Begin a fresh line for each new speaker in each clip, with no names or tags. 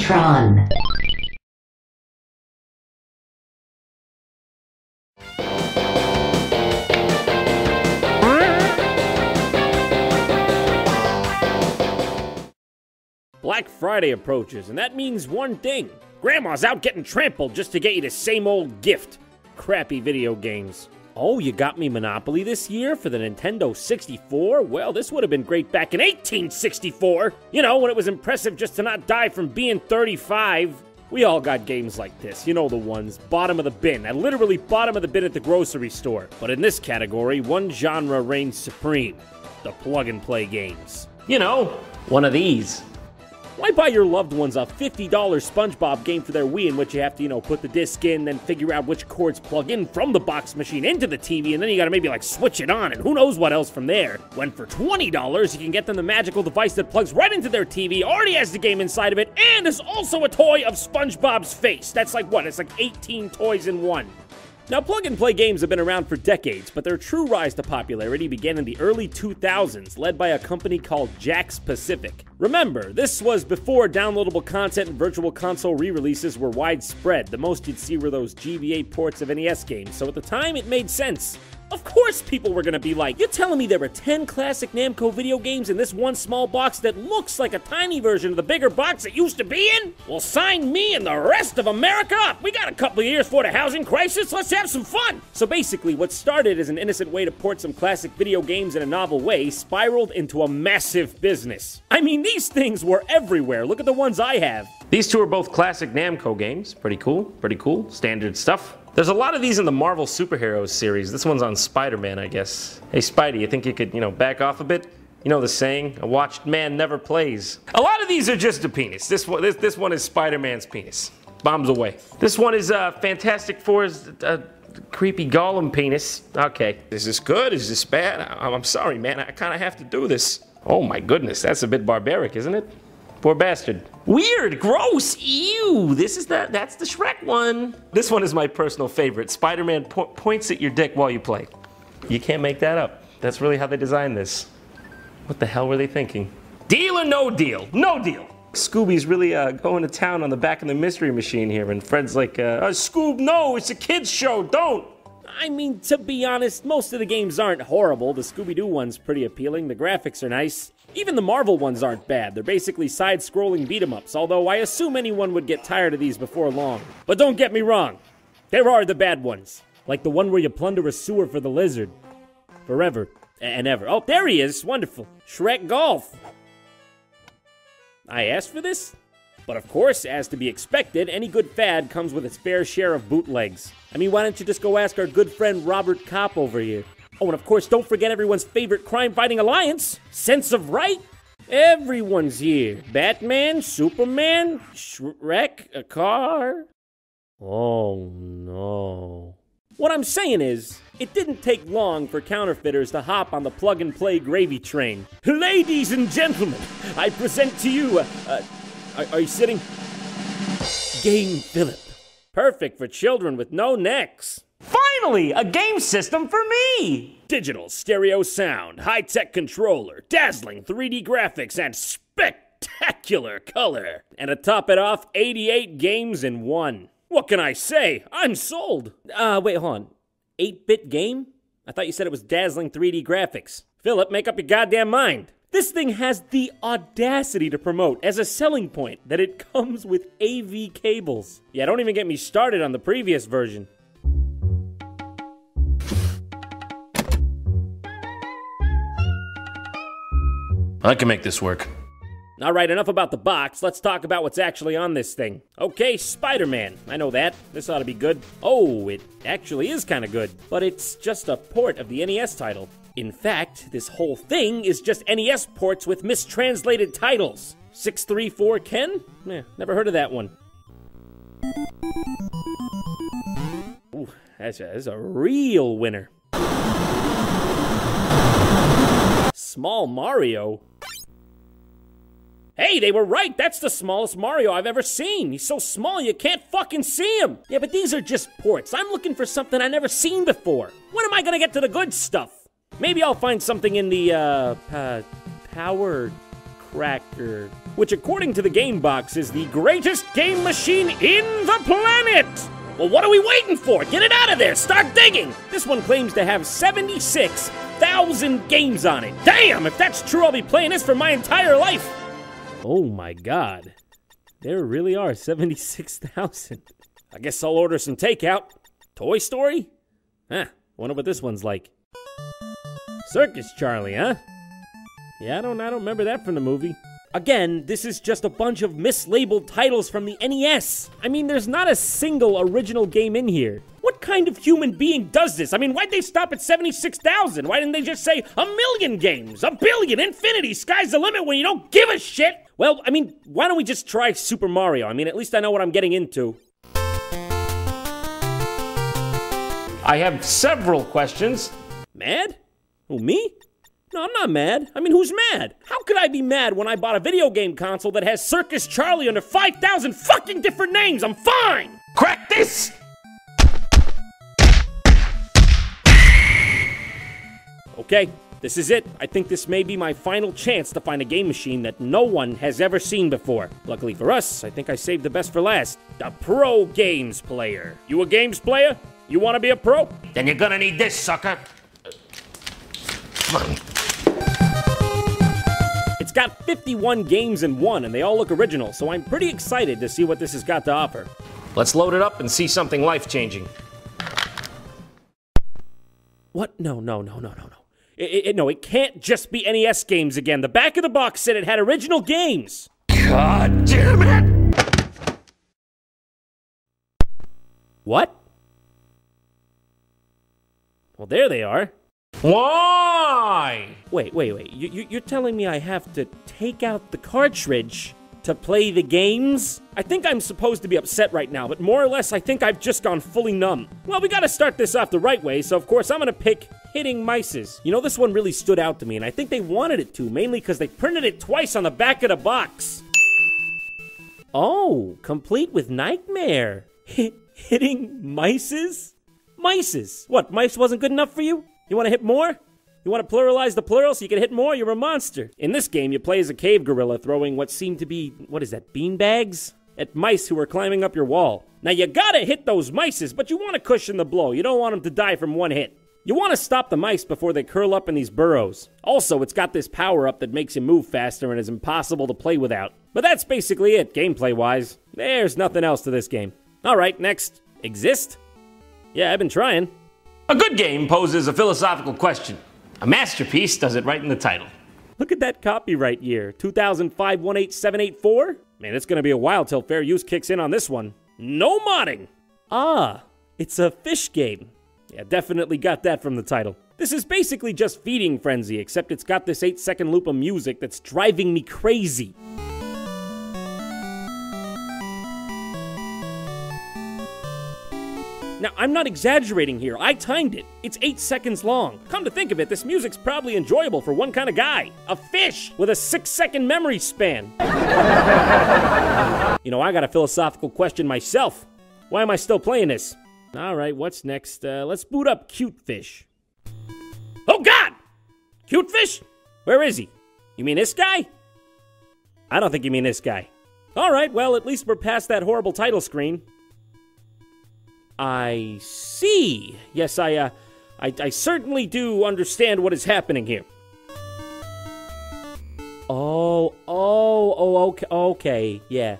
JonTron.
Black Friday approaches, and that means one thing. Grandma's out getting trampled just to get you the same old gift. Crappy video games. Oh, you got me Monopoly this year for the Nintendo 64? Well, this would have been great back in 1864. You know, when it was impressive just to not die from being 35. We all got games like this, you know the ones. Bottom of the bin, literally bottom of the bin at the grocery store. But in this category, one genre reigns supreme. The plug-and-play games. You know, one of these. Why buy your loved ones a $50 SpongeBob game for their Wii in which you have to, put the disc in, then figure out which cords plug in from the box machine into the TV, and then you gotta maybe switch it on, and who knows what else from there. When for $20, you can get them the magical device that plugs right into their TV, already has the game inside of it, and is also a toy of SpongeBob's face. That's it's like 18 toys in one. Now, plug-and-play games have been around for decades, but their true rise to popularity began in the early 2000s, led by a company called Jakks Pacific. Remember, this was before downloadable content and virtual console re-releases were widespread. The most you'd see were those GBA ports of NES games, so at the time it made sense. Of course people were gonna be like, you're telling me there were 10 classic Namco video games in this one small box that looks like a tiny version of the bigger box it used to be in? Well, sign me and the rest of America up! We got a couple of years for the housing crisis, let's have some fun! So basically, what started as an innocent way to port some classic video games in a novel way spiraled into a massive business. I mean, these things were everywhere. Look at the ones I have. These two are both classic Namco games. Pretty cool, standard stuff. There's a lot of these in the Marvel Superheroes series. This one's on Spider-Man, I guess. Hey, Spidey, you think you could, back off a bit? You know the saying, a watched man never plays. A lot of these are just a penis. This one is Spider-Man's penis. Bombs away. This one is Fantastic Four's creepy Gollum penis. Okay. Is this good? Is this bad? I'm sorry, man. I kind of have to do this. Oh my goodness, that's a bit barbaric, isn't it? Poor bastard. Weird, gross, ew. That's the Shrek one. This one is my personal favorite. Spider-Man points at your dick while you play. You can't make that up. That's really how they designed this. What the hell were they thinking? Deal or no deal? No deal. Scooby's really going to town on the back of the Mystery Machine here, and Fred's like, Scoob, no, it's a kid's show, don't. I mean, to be honest, most of the games aren't horrible. The Scooby-Doo one's pretty appealing, the graphics are nice. Even the Marvel ones aren't bad. They're basically side-scrolling beat-em-ups, although I assume anyone would get tired of these before long. But don't get me wrong, there are the bad ones. Like the one where you plunder a sewer for the lizard. Forever and ever. Oh, there he is, wonderful. Shrek Golf. I asked for this? But of course, as to be expected, any good fad comes with its fair share of bootlegs. I mean, why don't you just go ask our good friend Robert Kopp over here? Oh, and of course, don't forget everyone's favorite crime-fighting alliance, Sense of Right. Everyone's here. Batman, Superman, Shrek, a car. Oh, no. What I'm saying is, it didn't take long for counterfeiters to hop on the plug-and-play gravy train. Ladies and gentlemen, I present to you, are you sitting? Game Philip. Perfect for children with no necks. Finally, a game system for me! Digital stereo sound, high-tech controller, dazzling 3D graphics, and spectacular color. And to top it off, 88 games in one. What can I say? I'm sold. Wait, hold on. 8-bit game? I thought you said it was dazzling 3D graphics. Philip, make up your goddamn mind. This thing has the audacity to promote as a selling point that it comes with AV cables. Yeah, don't even get me started on the previous version.
I can make this work.
Alright, enough about the box. Let's talk about what's actually on this thing. Okay, Spider-Man. I know that. This ought to be good. Oh, it actually is kind of good. But it's just a port of the NES title. In fact, this whole thing is just NES ports with mistranslated titles. 634 Ken? Never heard of that one. Ooh, that's a real winner. Small Mario? Hey, they were right! That's the smallest Mario I've ever seen! He's so small you can't fucking see him! Yeah, but these are just ports. I'm looking for something I've never seen before. When am I gonna get to the good stuff? Maybe I'll find something in the, Power Cracker, which according to the game box is the greatest game machine in the planet. Well, what are we waiting for? Get it out of there, start digging. This one claims to have 76,000 games on it. Damn, if that's true, I'll be playing this for my entire life. Oh my God, there really are 76,000. I guess I'll order some takeout. Toy Story? Huh, wonder what this one's like. Circus Charlie, huh? Yeah, I don't remember that from the movie. Again, this is just a bunch of mislabeled titles from the NES. I mean, there's not a single original game in here. What kind of human being does this? I mean, why'd they stop at 76,000? Why didn't they just say 1,000,000 games, 1,000,000,000, infinity, sky's the limit when you don't give a shit? Well, I mean, why don't we just try Super Mario? I mean, at least I know what I'm getting into. I have several questions. Mad? Who, me? No, I'm not mad. I mean, who's mad? How could I be mad when I bought a video game console that has Circus Charlie under 5,000 fucking different names? I'm fine! Crack this! Okay, this is it. I think this may be my final chance to find a game machine that no one has ever seen before. Luckily for us, I think I saved the best for last. The Pro Games Player. You a games player? You want to be a pro? Then you're gonna need this, sucker. It's got 51 games in one, and they all look original, so I'm pretty excited to see what this has got to offer. Let's load it up and see something life-changing. What? No. No, it can't just be NES games again. The back of the box said it had original games. God damn it! What? Well, there they are. Why? Wait. You're telling me I have to take out the cartridge to play the games? I think I'm supposed to be upset right now, but more or less I think I've just gone fully numb. Well, we gotta start this off the right way, so of course I'm gonna pick Hitting Mices. You know, this one really stood out to me, and I think they wanted it to, mainly because they printed it twice on the back of the box. Oh, complete with Nightmare. Hitting Mices? Mices? What, mice wasn't good enough for you? You want to hit more? You want to pluralize the plural so you can hit more? You're a monster. In this game, you play as a cave gorilla throwing what seem to be, what is that, beanbags? At mice who are climbing up your wall. Now, you gotta hit those mices, but you want to cushion the blow. You don't want them to die from one hit. You want to stop the mice before they curl up in these burrows. Also, it's got this power-up that makes you move faster and is impossible to play without. But that's basically it, gameplay-wise. There's nothing else to this game. All right, next. Exist? Yeah, I've been trying. A good game poses a philosophical question. A masterpiece does it right in the title. Look at that copyright year, 2005-18784. Man, it's gonna be a while till fair use kicks in on this one. No modding! Ah, it's a fish game. Yeah, definitely got that from the title. This is basically just Feeding Frenzy, except it's got this 8-second loop of music that's driving me crazy. Now, I'm not exaggerating here. I timed it. It's 8 seconds long. Come to think of it, this music's probably enjoyable for one kind of guy. A fish with a 6-second memory span. You know, I got a philosophical question myself. Why am I still playing this? All right, what's next? Let's boot up Cute Fish. Oh, God! Cute Fish? Where is he? You mean this guy? I don't think you mean this guy. All right, well, at least we're past that horrible title screen. I see. Yes, I certainly do understand what is happening here. Okay, yeah.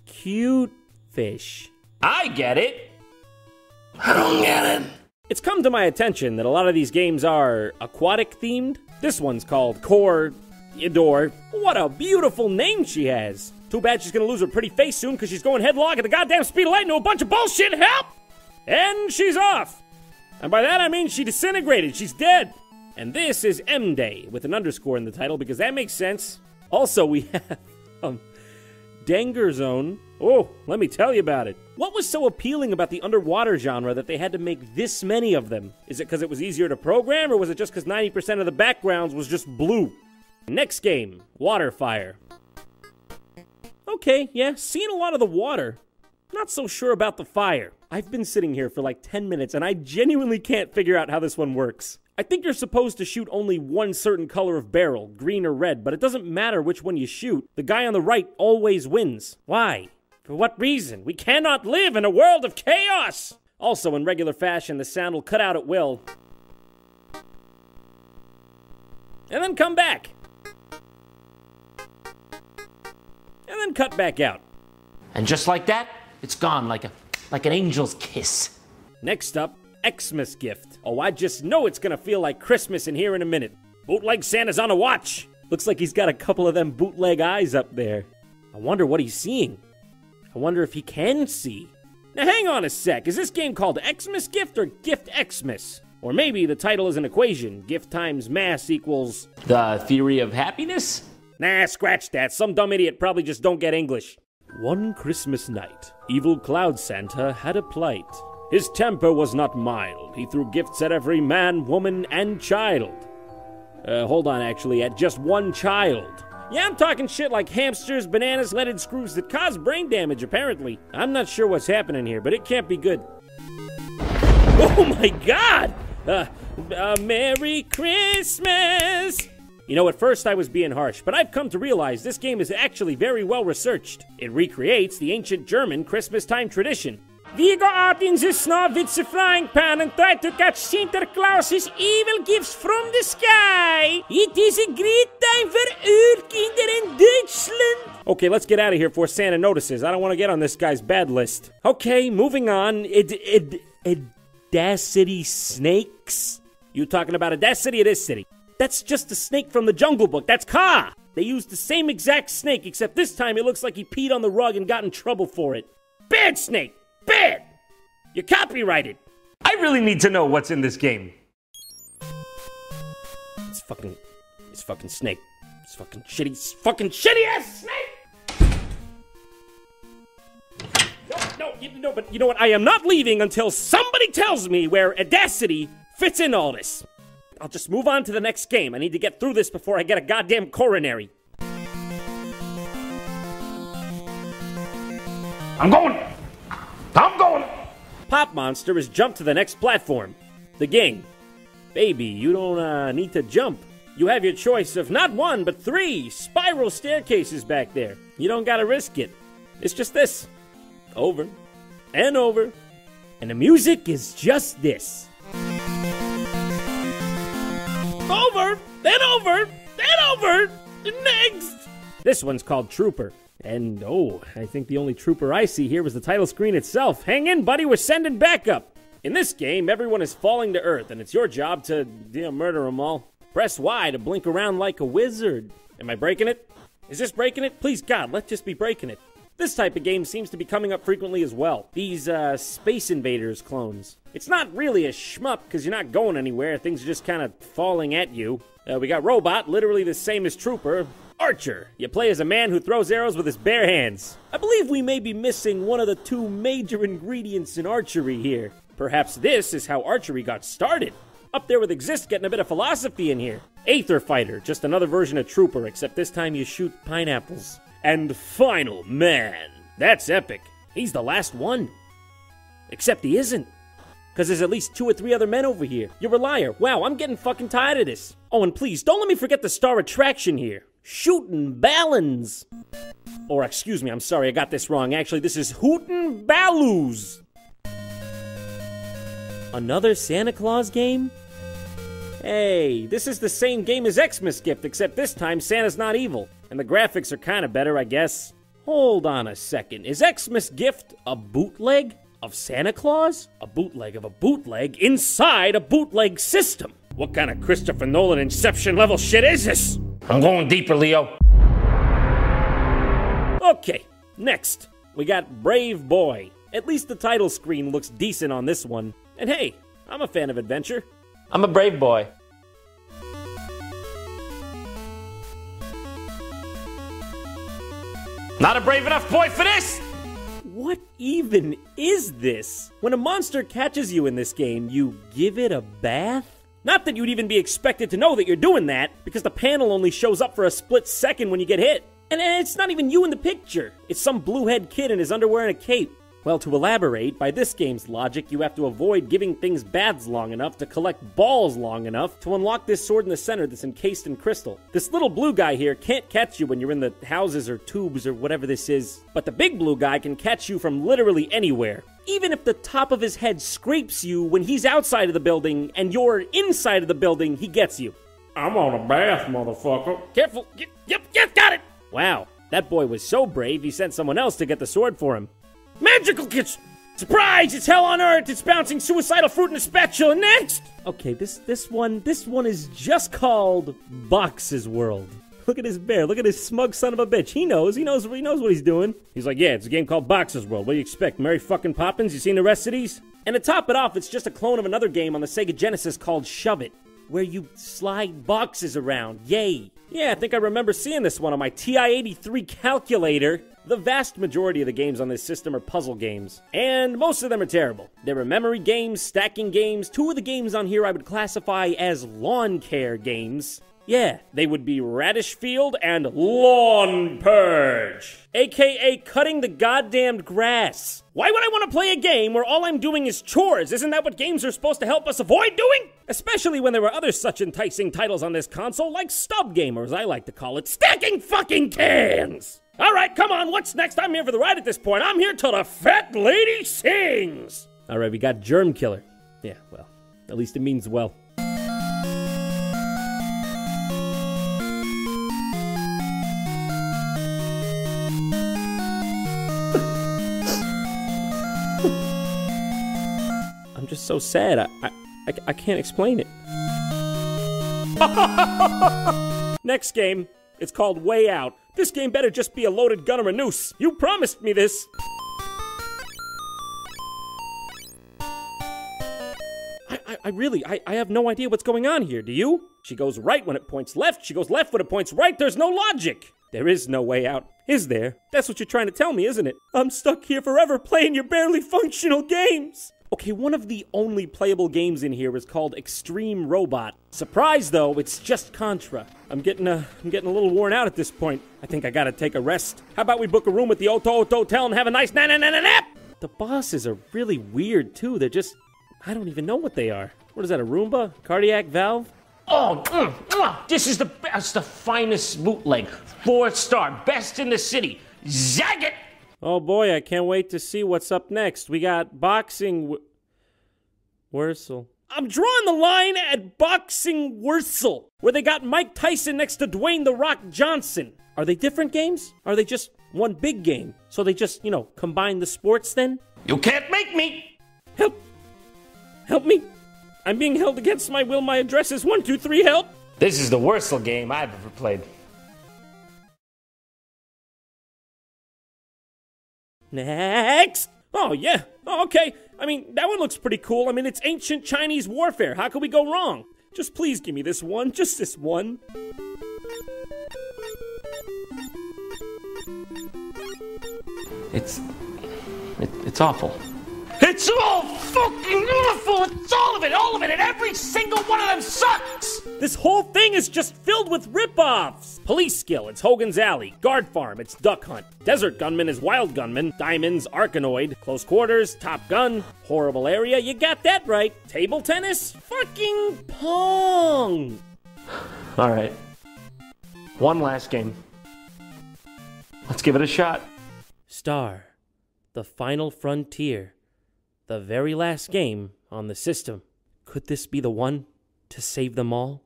Cute Fish. I get it.
I don't get it.
It's come to my attention that a lot of these games are aquatic themed. This one's called Corridor. What a beautiful name she has. Too bad she's gonna lose her pretty face soon because she's going headlong at the goddamn speed of light into a bunch of bullshit. Help! And she's off. And by that I mean she disintegrated. She's dead. And this is M Day with an underscore in the title because that makes sense. Also, we have Danger Zone. Oh, let me tell you about it. What was so appealing about the underwater genre that they had to make this many of them? Is it because it was easier to program, or was it just because 90% of the backgrounds was just blue? Next game, Waterfire. Okay, yeah, seen a lot of the water. Not so sure about the fire. I've been sitting here for like 10 minutes and I genuinely can't figure out how this one works. I think you're supposed to shoot only one certain color of barrel, green or red, but it doesn't matter which one you shoot. The guy on the right always wins. Why? For what reason? We cannot live in a world of chaos! Also, in regular fashion, the sound will cut out at will. And then come back. And then cut back out.
And just like that, it's gone like an angel's kiss.
Next up, Xmas Gift. Oh, I just know it's gonna feel like Christmas in here in a minute. Bootleg Santa's on a watch. Looks like he's got a couple of them bootleg eyes up there. I wonder what he's seeing. I wonder if he can see. Now hang on a sec, is this game called Xmas Gift or Gift Xmas? Or maybe the title is an equation. Gift times mass equals...
The theory of happiness?
Nah, scratch that. Some dumb idiot probably just don't get English. One Christmas night, evil Cloud Santa had a plight. His temper was not mild. He threw gifts at every man, woman, and child. Hold on, actually, at just one child. Yeah, I'm talking shit like hamsters, bananas, leaded screws that cause brain damage, apparently. I'm not sure what's happening here, but it can't be good. Oh my God! Merry Christmas! You know, at first I was being harsh, but I've come to realize this game is actually very well researched. It recreates the ancient German Christmas-time tradition. We go out in the snow with the frying pan and try to catch Santa Claus's evil gifts from the sky. It is a great time for Urkinder in Deutschland. Okay, let's get out of here before Santa notices. I don't want to get on this guy's bad list. Okay, moving on. Audacity snakes? You talking about Audacity or this city? That's just a snake from the Jungle Book. That's Ka. They used the same exact snake, except this time it looks like he peed on the rug and got in trouble for it. Bad snake. Bad! You're copyrighted!
I really need to know what's in this game.
It's fucking snake. It's fucking shitty ass snake! No, but you know what? I am not leaving until somebody tells me where Audacity fits in all this. I'll just move on to the next game. I need to get through this before I get a goddamn coronary.
I'm going!
Pop Monster has jumped to the next platform. The game. Baby, you don't need to jump. You have your choice of not one, but 3 spiral staircases back there. You don't gotta risk it. It's just this. Over. And over. And the music is just this. Over. Then over. Then over. Next. This one's called Trooper. And, oh, I think the only trooper I see here was the title screen itself. Hang in, buddy, we're sending backup. In this game, everyone is falling to earth, and it's your job to, murder them all. Press Y to blink around like a wizard. Am I breaking it? Is this breaking it? Please, God, let's just be breaking it. This type of game seems to be coming up frequently as well. These, Space Invaders clones. It's not really a shmup, because you're not going anywhere. Things are just kind of falling at you. We got Robot, literally the same as Trooper. Archer. You play as a man who throws arrows with his bare hands. I believe we may be missing one of the 2 major ingredients in archery here. Perhaps this is how archery got started. Up there with Exist getting a bit of philosophy in here. Aether Fighter, just another version of Trooper, except this time you shoot pineapples. And Final Man. That's epic. He's the last one. Except he isn't. Because there's at least 2 or 3 other men over here. You're a liar. Wow, I'm getting fucking tired of this. Oh, and please, don't let me forget the star attraction here. Shootin' Ballons. Or, excuse me, I'm sorry, I got this wrong. Actually, this is Hootin' Balloos. Another Santa Claus game? Hey, this is the same game as Xmas Gift, except this time Santa's not evil. And the graphics are kinda better, I guess. Hold on a second. Is Xmas Gift a bootleg of Santa Claus? A bootleg of a bootleg inside a bootleg system. What kind of Christopher Nolan Inception level shit is this?
I'm going deeper, Leo.
Okay, next, we got Brave Boy. At least the title screen looks decent on this one. And hey, I'm a fan of adventure.
I'm a brave boy. Not a brave enough boy for this!
What even is this? When a monster catches you in this game, you give it a bath? Not that you'd even be expected to know that you're doing that, because the panel only shows up for a split second when you get hit. And it's not even you in the picture. It's some bluehead kid in his underwear and a cape. Well, to elaborate, by this game's logic, you have to avoid giving things baths long enough to collect balls long enough to unlock this sword in the center that's encased in crystal. This little blue guy here can't catch you when you're in the houses or tubes or whatever this is, but the big blue guy can catch you from literally anywhere. Even if the top of his head scrapes you when he's outside of the building and you're inside of the building, he gets you.
I'm on a bath, motherfucker.
Careful. Yep, got it. Wow, that boy was so brave he sent someone else to get the sword for him. Magical kitchen! Surprise! It's hell on earth! It's bouncing suicidal fruit in a spatula! Next! Okay, this one is just called Box's World. Look at his bear. Look at his smug son of a bitch. He knows what he's doing. He's like, yeah, it's a game called Box's World. What do you expect? Mary fucking Poppins? You seen the rest of these? And to top it off, it's just a clone of another game on the Sega Genesis called Shove It, where you slide boxes around. Yay! Yeah, I think I remember seeing this one on my TI-83 calculator. The vast majority of the games on this system are puzzle games, and most of them are terrible. There are memory games, stacking games. 2 of the games on here I would classify as lawn care games. Yeah, they would be Radish Field and Lawn Purge, aka cutting the goddamned grass. Why would I want to play a game where all I'm doing is chores? Isn't that what games are supposed to help us avoid doing? Especially when there were other such enticing titles on this console, like Stub Game, or as I like to call it, stacking fucking cans! Alright, come on, what's next? I'm here for the ride at this point. I'm here till the fat lady sings! Alright, we got Germ Killer. Yeah, well, at least it means well. I'm just so sad. I can't explain it. Next game. It's called Way Out. This game better just be a loaded gun or a noose. You promised me this. I have no idea what's going on here. Do you? She goes right when it points left. She goes left when it points right. There's no logic. There is no way out. Is there? That's what you're trying to tell me, isn't it? I'm stuck here forever playing your barely functional games. Okay, one of the only playable games in here is called Extreme Robot. Surprise, though, it's just Contra. I'm getting a little worn out at this point. I think I gotta take a rest. How about we book a room at the Oto Hotel and have a nice nap? The bosses are really weird, too. They're just... I don't even know what they are. What is that, a Roomba? Cardiac valve?
Oh, this is the best, the finest bootleg. 4-star, best in the city. Zag it!
Oh boy, I can't wait to see what's up next. We got Boxing Wursel. I'm drawing the line at Boxing Wursel, where they got Mike Tyson next to Dwayne "The Rock" Johnson. Are they different games? Are they just one big game? So they just, combine the sports then?
You can't make me!
Help me! I'm being held against my will. My address is 123 help!
This is the Wursel game I've ever played.
Next! Oh, yeah. Oh, okay. I mean, that one looks pretty cool. I mean, it's ancient Chinese warfare. How could we go wrong? Just please give me this one. Just this one.
It's awful. It's all fucking awful! It's all of it, and every single one of them sucks!
This whole thing is just filled with rip-offs! Police Skill, it's Hogan's Alley. Guard Farm, it's Duck Hunt. Desert Gunman is Wild Gunman. Diamonds, Arkanoid. Close Quarters, Top Gun. Horrible Area, you got that right. Table Tennis, fucking Pong!
Alright. One last game. Let's give it a shot.
Star, the final frontier. The very last game on the system. Could this be the one to save them all?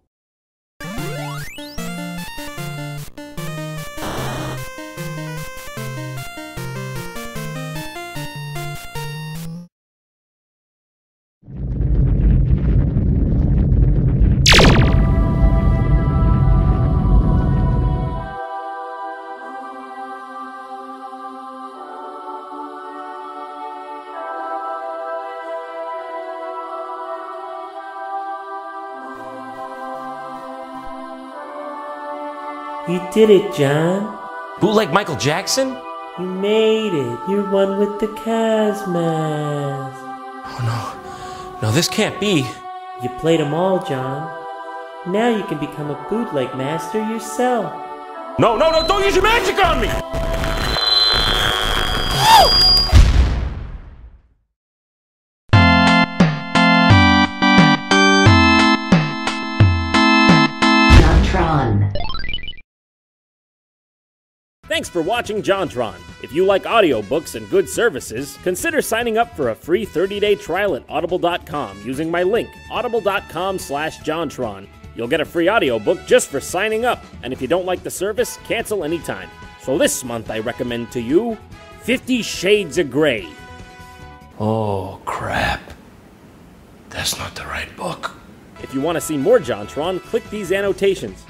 You did it, John.
Bootleg Michael Jackson?
You made it. You're one with the Xmas.
Oh no, this can't be.
You played them all, John. Now you can become a bootleg master yourself.
No, don't use your magic on me!
Thanks for watching JonTron. If you like audiobooks and good services, consider signing up for a free 30-day trial at audible.com using my link, audible.com/JonTron. You'll get a free audiobook just for signing up, and if you don't like the service, cancel anytime. So this month I recommend to you 50 Shades of Grey.
Oh, crap. That's not the right book.
If you want to see more JonTron, click these annotations.